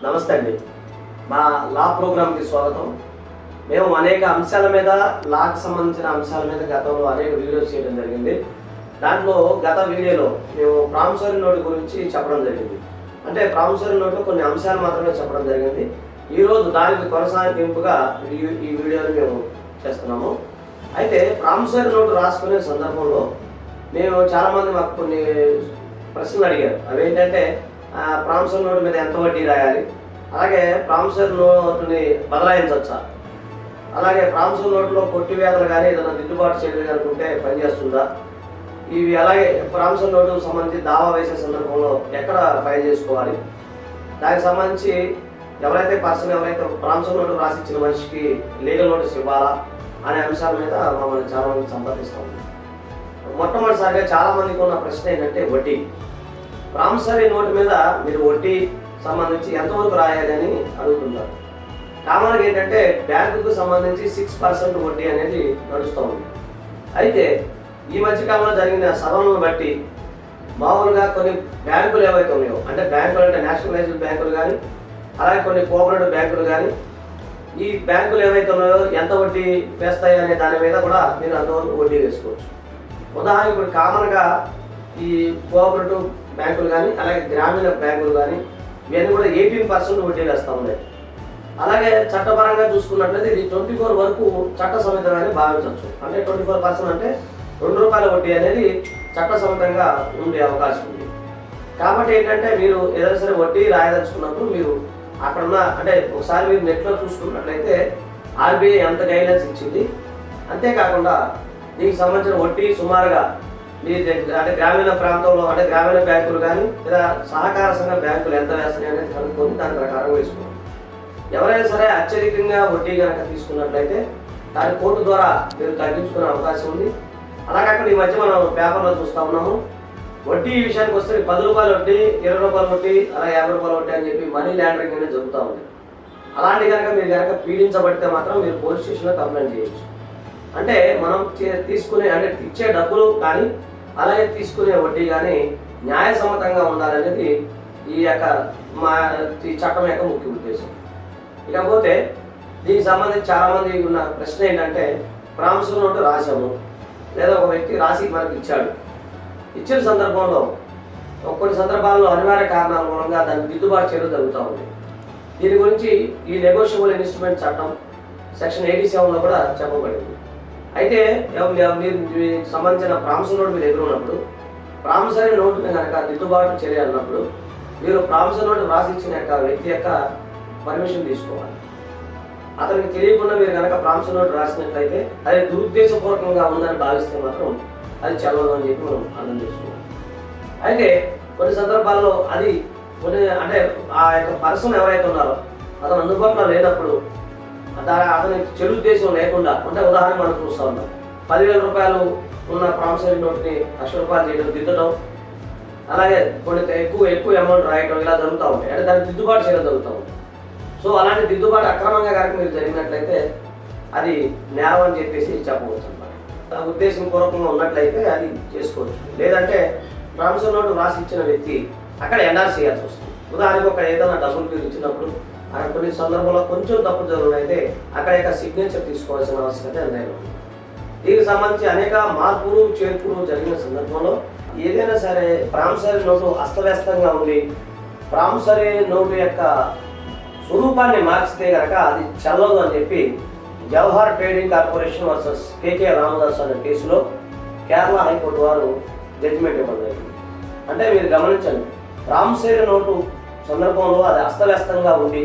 నమస్తే అండి. మా లా ప్రోగ్రామ్కి స్వాగతం. మేము అనేక అంశాల మీద, లాకు సంబంధించిన అంశాల మీద గతంలో అనేక వీడియోస్ చేయడం జరిగింది. దాంట్లో గత వీడియోలో మేము ప్రామిసరీ నోట్ గురించి చెప్పడం జరిగింది. అంటే ప్రామిసరీ నోట్లో కొన్ని అంశాలు మాత్రమే చెప్పడం జరిగింది. ఈరోజు దానికి కొనసాగింపుగా ఈ వీడియోని మేము చేస్తున్నాము. అయితే ప్రామిసరీ నోటు రాసుకునే సందర్భంలో మేము చాలామంది మాకు కొన్ని ప్రశ్నలు అడిగారు. అవి ఏంటంటే ప్రామిసరీ నోటు మీద ఎంత వడ్డీ రాయాలి, అలాగే ప్రామిసరీ నోటుని బదలాయించవచ్చా, అలాగే ప్రామిసరీ నోట్లో కొట్టివేతలు కానీ ఏదైనా దిద్దుబాటు చేయాలి అనుకుంటే పనిచేస్తుందా, ఇవి అలాగే ప్రామిసరీ నోటుకు సంబంధించి దావా వేసే సందర్భంలో ఎక్కడ ఫైల్ చేసుకోవాలి, దానికి సంబంధించి ఎవరైతే ప్రామిసరీ నోటు రాసిచ్చిన మనిషికి లీగల్ నోటీస్ ఇవ్వాలా అనే అంశాల మీద మమ్మల్ని చాలామంది సంపాదిస్తాం. మొట్టమొదటిసారిగా చాలామందికి ఉన్న ప్రశ్న ఏంటంటే వడ్డీ. ప్రామిసరీ నోటు మీద మీరు వడ్డీ సంబంధించి ఎంతవరకు రాయాలి అని అడుగుతున్నారు. కామన్గా ఏంటంటే బ్యాంకుకు సంబంధించి 6% వడ్డీ అనేది నడుస్తూ ఉంది. అయితే ఈ మధ్యకాలంలో జరిగిన సవరణను బట్టి మామూలుగా కొన్ని బ్యాంకులు ఏవైతే ఉన్నాయో, అంటే బ్యాంకులు అంటే నేషనలైజ్డ్ బ్యాంకులు కానీ, అలాగే కొన్ని కోఆపరేటివ్ బ్యాంకులు కానీ, ఈ బ్యాంకులు ఏవైతే ఉన్నాయో ఎంత వడ్డీ వేస్తాయి అనే దాని మీద కూడా మీరు అంతవరకు వడ్డీ వేసుకోవచ్చు. ఉదాహరణకు ఇప్పుడు కామన్గా ఈ కోఆపరేటివ్ బ్యాంకులు కానీ, అలాగే గ్రామీణ బ్యాంకులు కానీ, ఇవన్నీ కూడా 18% వడ్డీ వేస్తూ ఉన్నాయి. అలాగే చట్టపరంగా చూసుకున్నట్లయితే ఇది 24 వరకు చట్టసమ్మతంగానే భావించవచ్చు. అంటే 24% అంటే ₹2 వడ్డీ అనేది చట్టసమ్మతంగా ఉండే అవకాశం ఉంది. కాబట్టి ఏంటంటే మీరు ఏదైనా సరే వడ్డీ రాయదలుచుకున్నప్పుడు మీరు అక్కడున్న అంటే ఒకసారి మీరు నెట్లో చూసుకున్నట్లయితే ఆర్బీఐ ఎంత గైడ్లైన్స్ ఇచ్చింది, అంతేకాకుండా దీనికి సంబంధించిన వడ్డీ సుమారుగా మీ అంటే గ్రామీణ ప్రాంతంలో అంటే గ్రామీణ బ్యాంకులు కానీ లేదా సహకార సంఘ బ్యాంకులు ఎంత వేస్తాయి అనేది కనుక్కొని దాని ప్రకారం వేసుకోండి. ఎవరైనా సరే అత్యధికంగా వడ్డీ కనుక తీసుకున్నట్లయితే దాని కోర్టు ద్వారా మీరు తగ్గించుకునే అవకాశం ఉంది. అలా కాకుండా ఈ మధ్య మనం పేపర్లో చూస్తూ ఉన్నాము, వడ్డీ విషయానికి వస్తే ₹10 వడ్డీ, ₹20 వడ్డీ, అలా ₹50 వడ్డీ అని చెప్పి మనీ లాండరింగ్ అనేది జరుగుతూ ఉంది. అలాంటి మీరు పీడించబడితే మాత్రం మీరు పోలీస్ స్టేషన్లో కంప్లైంట్ చేయొచ్చు. అంటే మనం తీసుకునే అంటే ఇచ్చే డబ్బులు కానీ అలాగే తీసుకునే వడ్డీ కానీ న్యాయసమ్మతంగా ఉండాలనేది ఈ చట్టం యొక్క ముఖ్య ఉద్దేశం. ఇకపోతే దీనికి సంబంధించి చాలామంది ఉన్న ప్రశ్న ఏంటంటే ప్రామిసరీ నోటు రాసాము, లేదా ఒక వ్యక్తి రాసి మనకు ఇచ్చిన సందర్భంలో కొన్ని సందర్భాల్లో అనివార్య కారణాల మూలంగా దాన్ని దిద్దుబాటు చేయడం జరుగుతూ ఉంది. దీని గురించి ఈ నెగోషియబుల్ ఇన్స్ట్రుమెంట్ చట్టం సెక్షన్ 87లో కూడా చెప్పబడింది. అయితే మీరు సంబంధించిన ప్రామిసరీ నోటు మీ దగ్గర ఉన్నప్పుడు ప్రామిసరీ నోటుని కనుక దిద్దుబాటు చేయాలన్నప్పుడు మీరు ప్రామిసరీ నోటు రాసి ఇచ్చిన వ్యక్తి యొక్క పర్మిషన్ తీసుకోవాలి. అతనికి తెలియకుండా మీరు కనుక ప్రామిసరీ నోటు రాసినట్లయితే అది దురుద్దేశపూర్వకంగా ఉందని భావిస్తే మాత్రం అది చెల్లదు అని చెప్పి మనం అర్థం చేసుకోవాలి. అయితే కొన్ని సందర్భాల్లో అది అంటే ఆ యొక్క పర్సన్ ఎవరైతే ఉన్నారో అతను అందుబాటులో లేనప్పుడు అతనికి చెడు ఉద్దేశం లేకుండా, అంటే ఉదాహరణ మనం చూస్తూ ఉంటాం, ₹10,000 ఉన్న ప్రామిసరీ నోట్ని ₹1,00,000 చేయడం, దిద్దడం, అలాగే కొన్ని ఎక్కువ అమౌంట్ రాయడం ఇలా జరుగుతూ ఉంటాయి. అంటే దాన్ని దిద్దుబాటు చేయడం జరుగుతూ ఉంటుంది. సో అలాంటి దిద్దుబాటు అక్రమంగా కనుక మీరు జరిగినట్లయితే అది నేరం అని చెప్పేసి చెప్పవచ్చు అన్నమాట. ఉద్దేశపూర్వకంగా ఉన్నట్లయితే అది చేసుకోవచ్చు. లేదంటే ప్రామిసరీ నోటు రాసి ఇచ్చిన వ్యక్తి అక్కడ ఎన్ఆర్ చేయాల్సి వస్తుంది. ఉదాహరణకు ఒక ఏదైనా డబ్బులు మీరు ఇచ్చినప్పుడు అక్కడ కొన్ని సందర్భంలో కొంచెం తప్పు జరుగునైతే అక్కడ యొక్క సిగ్నేచర్ తీసుకోవాల్సిన ఆవశ్యకత ఎంతైనా ఉంది. దీనికి సంబంధించి అనేక మార్పులు చేర్పులు జరిగిన సందర్భంలో ఏదైనా సరే ప్రామిసరీ నోటు అస్తవ్యస్తంగా ఉంది, ప్రామిసరీ నోటు యొక్క స్వరూపాన్ని మార్చితే కనుక అది చెల్లదు అని చెప్పి జవహర్ ట్రేడింగ్ కార్పొరేషన్ వర్సెస్ కేకే రామదాస్ అనే కేసులో కేరళ హైకోర్టు వారు జడ్జిమెంట్ ఇవ్వడం జరిగింది. అంటే మీరు గమనించండి, ప్రామిసరీ నోటు సందర్భంలో అది అస్తవ్యస్తంగా ఉండి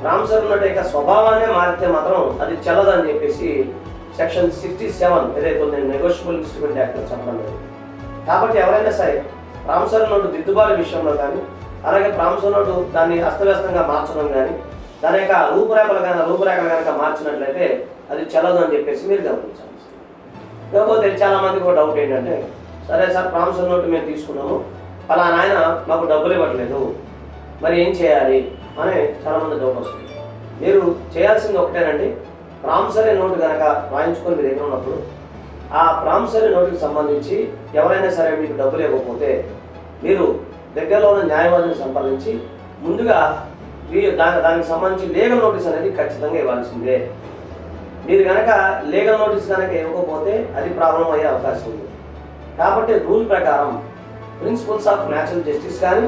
ప్రామిసరీ నోటు యొక్క స్వభావాన్ని మారితే మాత్రం అది చెల్లదని చెప్పేసి సెక్షన్ 67 ఏదైతే నేను నెగోషియబుల్ ఇన్స్ట్రుమెంట్ యాక్ట్లో చెప్పడం లేదు. కాబట్టి ఎవరైనా సరే ప్రామిసరీ నోటు దిద్దుబాటు విషయంలో కానీ, అలాగే ప్రామిసరీ నోటు దాన్ని అస్తవ్యస్తంగా మార్చడం కానీ, దాని యొక్క రూపురేఖలు కనుక మార్చినట్లయితే అది చెల్లదు అని చెప్పేసి మీరు గమనించాలి. లేకపోతే చాలా మందికి ఒక డౌట్ ఏంటంటే, సరే సార్ ప్రామిసరీ నోటు మేము తీసుకున్నాము, పలానా ఆయన మాకు డబ్బులు ఇవ్వట్లేదు, మరి ఏం చేయాలి అని చాలామంది డౌట్ వస్తుంది. మీరు చేయాల్సింది ఒకటేనండి, ప్రామిసరీ నోటు కనుక రాయించుకొని మీ దగ్గర ఉన్నప్పుడు ఆ ప్రామిసరీ నోటుకి సంబంధించి ఎవరైనా సరే మీకు డబ్బులు ఇవ్వకపోతే మీరు దగ్గరలో ఉన్న న్యాయవాదిని సంప్రదించి ముందుగా దానికి సంబంధించి లీగల్ నోటీస్ అనేది ఖచ్చితంగా ఇవ్వాల్సిందే. మీరు కనుక లీగల్ నోటీస్ కనుక ఇవ్వకపోతే అది ప్రాబ్లం అయ్యే అవకాశం ఉంది. కాబట్టి రూల్ ప్రకారం ప్రిన్సిపల్స్ ఆఫ్ న్యాచురల్ జస్టిస్ కానీ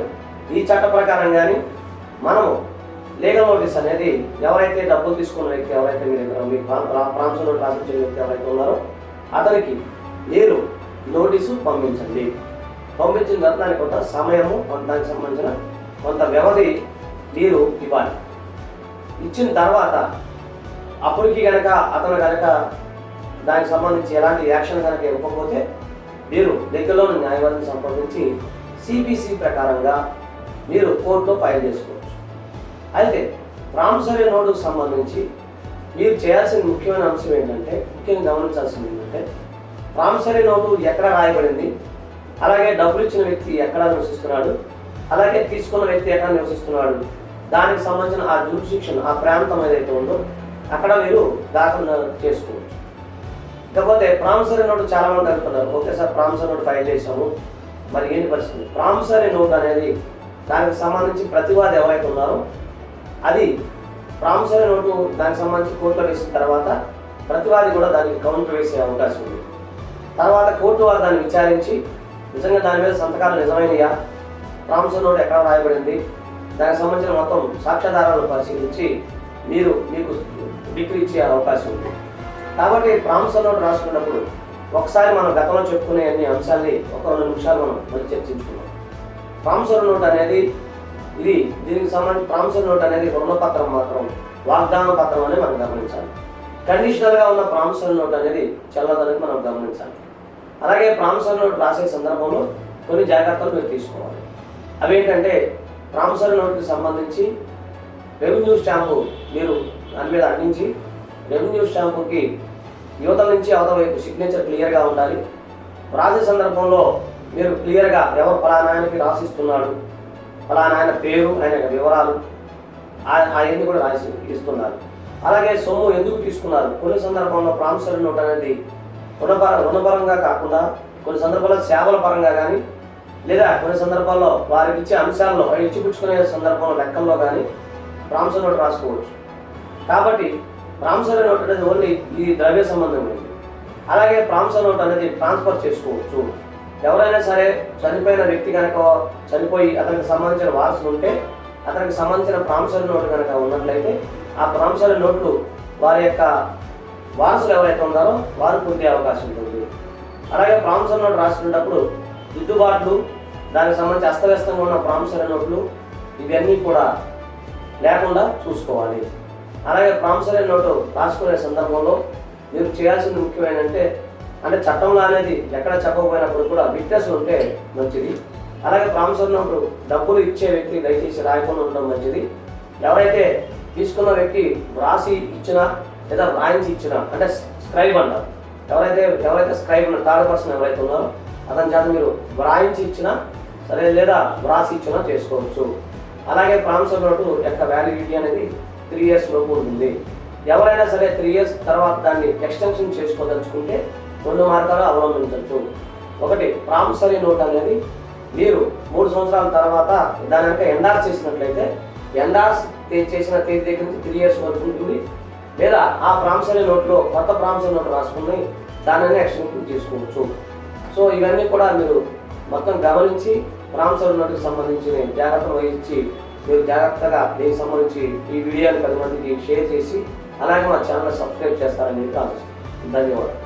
ఈ చట్ట ప్రకారం కానీ మనము లీగల్ నోటీస్ అనేది ఎవరైతే డబ్బులు తీసుకున్న వ్యక్తి ఎవరైతే మీ ప్రాంశంలో రాసించిన వ్యక్తి ఎవరైతే ఉన్నారో అతనికి మీరు నోటీసు పంపించండి. పంపించిన తర్వాత దానికి కొంత సమయము దానికి సంబంధించిన కొంత వ్యవధి మీరు ఇవ్వాలి. ఇచ్చిన తర్వాత అప్పటికి కనుక అతను కనుక దానికి సంబంధించి ఎలాంటి యాక్షన్ కనుక ఇవ్వకపోతే మీరు దగ్గరలోని న్యాయవాదిని సంప్రదించి సిపిసి ప్రకారంగా మీరు కోర్టులో ఫైల్ చేసుకోవచ్చు. అయితే ప్రామిసరీ నోటుకు సంబంధించి మీరు చేయాల్సిన ముఖ్యమైన అంశం ఏంటంటే, ముఖ్యంగా గమనించాల్సింది ఏంటంటే, ప్రామిసరీ నోటు ఎక్కడ రాయబడింది, అలాగే డబ్బులు ఇచ్చిన వ్యక్తి ఎక్కడ నివసిస్తున్నాడు, అలాగే తీసుకున్న వ్యక్తి ఎక్కడ నివసిస్తున్నాడు, దానికి సంబంధించిన ఆ జ్యూరిడిక్షన్ ఆ ప్రాంతం ఏదైతే ఉందో అక్కడ మీరు దాఖలు చేసుకోవచ్చు. ఇకపోతే ప్రామిసరీ నోటు చాలా మంది అనుకున్నారు, okay sir promissory note file చేసాము, మరి ఏంటి పరిస్థితి? ప్రామిసరీ నోట్ అనేది దానికి సంబంధించి ప్రతివాది ఎవరైతే ఉన్నారో అది ప్రామిసరీ నోటు దానికి సంబంధించి కోర్టులో వేసిన తర్వాత ప్రతివాది కూడా దానికి కౌంటర్ వేసే అవకాశం ఉంది. తర్వాత కోర్టు వారు దాన్ని విచారించి నిజంగా దాని మీద సంతకాలు నిజమైనయా, ప్రామిసరీ నోటు ఎక్కడ రాయబడింది, దానికి సంబంధించిన మొత్తం సాక్ష్యాధారాలను పరిశీలించి మీకు డిగ్రీ ఇచ్చే అవకాశం ఉంది. కాబట్టి ప్రామిసరీ నోట్ రాసుకున్నప్పుడు ఒకసారి మనం గతంలో చెప్పుకునే అన్ని అంశాలని ఒక 2 నిమిషాలు మనం మళ్ళీ చర్చించుకున్నాం. ప్రామిసరీ నోట్ అనేది దీనికి సంబంధించి ప్రామిసరీ నోట్ అనేది రుణపత్రం మాత్రం, వాగ్దాన పత్రం అనేది మనం గమనించాలి. కండిషనల్గా ఉన్న ప్రామిసరీ నోట్ అనేది చెల్లదనేది మనం గమనించాలి. అలాగే ప్రామిసరీ నోట్ రాసే సందర్భంలో కొన్ని జాగ్రత్తలు మీరు తీసుకోవాలి. అవేంటంటే, ప్రామిసరీ నోట్కి సంబంధించి రెవెన్యూ స్టాంపు మీరు దాని మీద అందించి రెవెన్యూ స్టాంపుకి యువతల నుంచి అవతల వైపు సిగ్నేచర్ క్లియర్గా ఉండాలి. రాసే సందర్భంలో మీరు క్లియర్గా ఎవరు ఫలానా ఆయనకి రాసిస్తున్నాడు, ఫలానా ఆయన పేరు, ఆయన వివరాలు అవన్నీ కూడా రాసి ఇస్తున్నారు. అలాగే సొమ్ము ఎందుకు తీసుకున్నారు, కొన్ని సందర్భంలో ప్రామిసరీ నోట్ అనేది రుణపరంగా కాకుండా కొన్ని సందర్భాల్లో సేవల పరంగా కానీ, లేదా కొన్ని సందర్భాల్లో వారికి ఇచ్చే అంశాల్లో ఇచ్చిపుచ్చుకునే సందర్భంలో లెక్కల్లో కానీ ప్రామిసరీ నోట్ రాసుకోవచ్చు. కాబట్టి ప్రామిసరీ నోట్ అనేది ఓన్లీ ఈ ద్రవ్య సంబంధమైనది. అలాగే ప్రామిసరీ నోట్ అనేది ట్రాన్స్ఫర్ చేసుకోవచ్చు. ఎవరైనా సరే చనిపోయిన వ్యక్తి కనుక చనిపోయి అతనికి సంబంధించిన వారసులు ఉంటే అతనికి సంబంధించిన ప్రామిసరీ నోటు కనుక ఉన్నట్లయితే ఆ ప్రామిసరీ నోట్లు వారి యొక్క వారసులు ఎవరైతే ఉన్నారో వారు పొందే అవకాశం ఉంటుంది. అలాగే ప్రామిసరీ నోట్ రాసుకునేటప్పుడు దిద్దుబాట్లు, దానికి సంబంధించి అస్తవ్యస్తంగా ఉన్న ప్రామిసరీ నోట్లు ఇవన్నీ కూడా లేకుండా చూసుకోవాలి. అలాగే ప్రామిసరీ నోటు రాసుకునే సందర్భంలో మీరు చేయాల్సింది ముఖ్యమైన అంటే చట్టంలో అనేది ఎక్కడ చెప్పకపోయినప్పుడు కూడా విట్నెస్లు ఉంటే మంచిది. అలాగే ప్రామిసరీ నోటు డబ్బులు ఇచ్చే వ్యక్తి దయచేసి రాయకుండా ఉండడం మంచిది. ఎవరైతే తీసుకున్న వ్యక్తి వ్రాసి ఇచ్చినా లేదా వ్రాయించి ఇచ్చినా అంటే స్క్రైబ్ అంటారు, ఎవరైతే స్క్రైబ్ థర్డ్ పర్సన్ ఎవరైతే ఉన్నారో అతని చేత మీరు వ్రాయించి ఇచ్చినా సరే లేదా వ్రాసి ఇచ్చినా చేసుకోవచ్చు. అలాగే ప్రామిసరీ నోటు యొక్క వ్యాలిడిటీ అనేది 3 years లోపు ఉంటుంది. ఎవరైనా సరే 3 years తర్వాత దాన్ని ఎక్స్టెన్షన్ చేసుకోదలుచుకుంటే 2 మార్గాలు అవలంబించవచ్చు. ఒకటి, ప్రామిసరీ నోట్ అనేది మీరు 3 సంవత్సరాల తర్వాత దాని కనుక ఎండార్స్ చేసినట్లయితే ఎండార్స్ చేసిన తేదీ దగ్గర నుంచి 3 years వరకు ఉంటుంది. లేదా ఆ ప్రామిసరీ నోట్లో కొత్త ప్రామిసరీ నోట్ రాసుకుని దానిని ఎక్స్టెన్షన్ చేసుకోవచ్చు. సో ఇవన్నీ కూడా మీరు మొత్తం గమనించి ప్రామిసరీ నోట్కి సంబంధించిన జాగ్రత్తలు వహించి మీరు జాగ్రత్తగా దీనికి సంబంధించి ఈ వీడియోని 10 మందికి షేర్ చేసి అలాగే మా ఛానల్ సబ్స్క్రైబ్ చేస్తారని ఆశిస్తున్నాను. ధన్యవాదాలు.